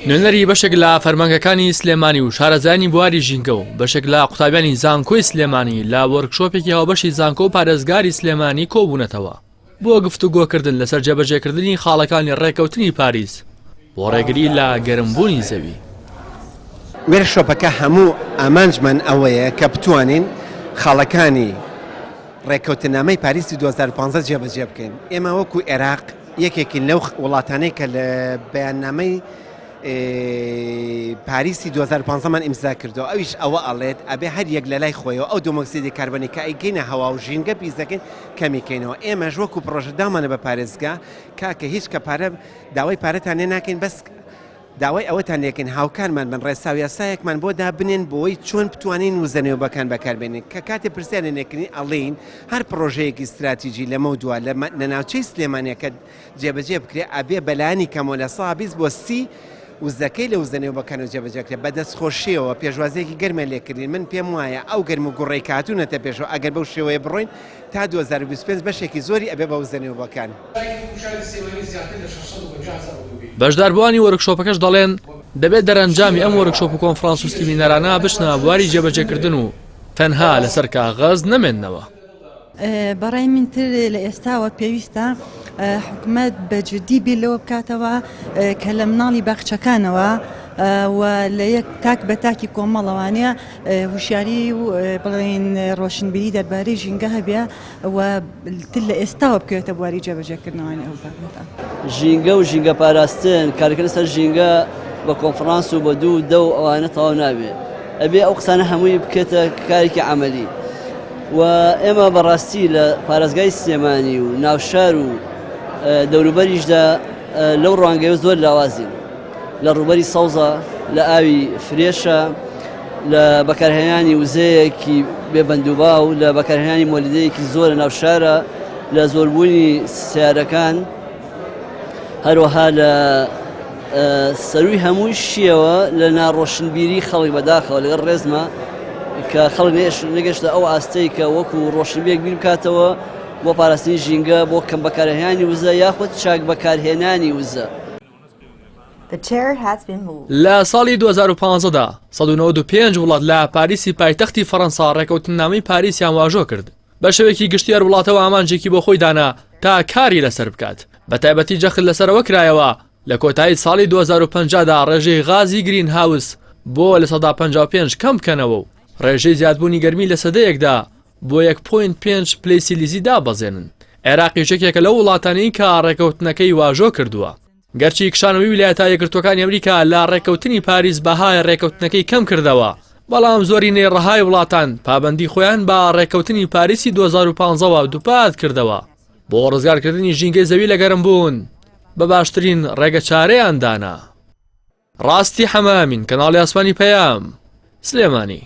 نوێنەری بەشێک لە فەرمانگەکانی سلێمانی و شارەزایانی بواری ژینگە و بەشێک لە قوتابیانی زانکۆی سلێمانی لا وەرکشۆپێکی هاوبەشی زانکۆ و پارێزگاری سلێمانی کۆبوونەتەوە بۆ گفتوگۆکردن لەسەر جێبەجێکردنی خاڵەکانی ڕێکەوتنی پاریس بۆ ڕێگری لە گەرمبوونی زەوی. وێرشۆپەکە هەموو ئامانجمان ئەوەیە کە بتوانین خاڵەکانی ڕێکەوتنامەی پاریسی 2015 جێبەجێ بکەین. ئێمە وەکو عێراق یەکێکی لەو وڵاتانەی کە لە بەیاننامەی پاریسی 2015مان ئیمزا کردەوە ئەویش ئەوە ئەڵێت ئەبێ هەر یەک لە لای خۆیەوە ئەو دۆمۆکسیدی کاربنی کە ئەیگەینە هەوا و ژینگە پیسەکەین کەمیکەینەوە. ئێمەش وەکو پرۆژە دامانە بە پارێزگا کاکە هیچ کە پارە داوای پارەتان لێ ناکەین بەس داوای ئەوەتان لێکن هاوکارمان بن ڕێساو یاسایەکمان بۆ دابنێن بۆی چۆن بتوانین وزەنێوبەکان بەکاربێنین کە کاتێ پرسیارێنێکنی ئەڵێین هەر پرۆژەیەکی استراتیژی لەمە دووە لە ناوچەی سلێمانیەکە جێبەجێ بکرێ ئەبێ بەلایانی کەمۆلە سابیز بۆ سی وزەکەی لە وزەنێوبەکان و جێبەجێکرێ بەدەستخۆشیەوە پێشوازەیەکی گەرمە لێکردین. من پێم وایە ئەو گەرم و گوڕێی کاتوونەتە پێشەوە ئەگەر بەو شێوەیە بڕۆین تا 2025 بەشێکی زۆری ئەبێ بە وزەنێوبەکان. بەشداربووانی وەرکشۆپەکەش دەڵێن دەبێت دەرەنجامی ئەم وەرکشۆپ و کۆنفرانس و سیمینەرانە بچنە بواری جێبەجێکردن و تەنها لەسەر کاغەز نەمێننەوە. بەڕای منتر لە ئێستاوە پێویستە حکومەت بەجددی بیر لەوە بکاتەوە کە لە مناڵی باخچەکانەوە و لە یەک تاک بە تاکی کۆمەڵەوانەیە وشیاری و بڵێن ڕۆشنبیری دەربارەی ژینگە هەبێ و تر لە ئێستاوە بکەوێتە بواری جێبەجێکردنەوەی ئەو بابەتە. ژینگە و ژینگە پاراستن کارەکە لەسەر ژینگە بە کۆنفرانس و بە دوو دە و ئەوانە تەواو نابێ ئەبێ ئەو قسانە هەمووی بکێتە کارێکی عەمەلی و ئێمە بەڕاستی لە پارێزگای سلێمانی و ناوشار و دەوروبەریشدا لەو ڕوانگەیە زۆر لاوازین لە ڕووبەری سەوزە لە ئاوی فرێشە لە بەکارهێنانی وزەیەکی بێبەندوبا و لە بەکارهێنانی مۆلیدەیەکی زۆر ناوشارە لە زۆربوونی سیارەکان هەروەها لە سەروی هەمووی شیەوە لە ناڕۆشنبیری خەڵک بەداخەوە لەگەڵ ڕێزمە کە خەڵک نەگەشتە ئەو ئاستەی کە وەکو ڕۆشنبیەک بیر بکاتەوە بۆ پاراستنی ژینگە بۆ کەم بەکارهێنانی وزە یاخود چاک بەکارهێنانی وزە. لە ساڵی 2015دا 195 وڵات لە پاریسی پایتەختی فەڕەنسا ڕێکەوتنامەی پاریسیان واژۆ کرد بە شێوەیەکی گشتیار وڵاتەوە ئامانجێکی بۆ خۆی دانا تا کاری لەسەر بکات بە تایبەتی جەخت لەسەرەوە کرایەوە لە کۆتایی ساڵی 2050دا ڕێژەی غازی گرین هاوس بۆ لە 155 کەم بکەنەوە و ڕێژەی زیادبوونی گەرمی لە سەدەیەکدا بۆ 1.5 پلەی سیلیزی دابەزێنن. عێراقی یەکێکە لەو وڵاتانەی کە ڕێکەوتنەکەی واژۆ کردووە. گەرچی کشانەوەی ویلایەتە یەکگرتووەکانی ئەمریکا لە ڕێکەوتنی پاریس بەهای ڕێکەوتنەکەی کەم کردەوە بەڵام زۆرینەی ڕەهای وڵاتان پابەندی خۆیان بە ڕێکەوتنی پاریسی 2015ەوە دووپات کردەوە بۆ ڕزگارکردنی ژینگەی زەوی لە گەرمبوون بە باشترین ڕێگە چارەیان دانا. ڕاستی حەمامین کەناڵی ئاسمانی پەیام سلێمانی.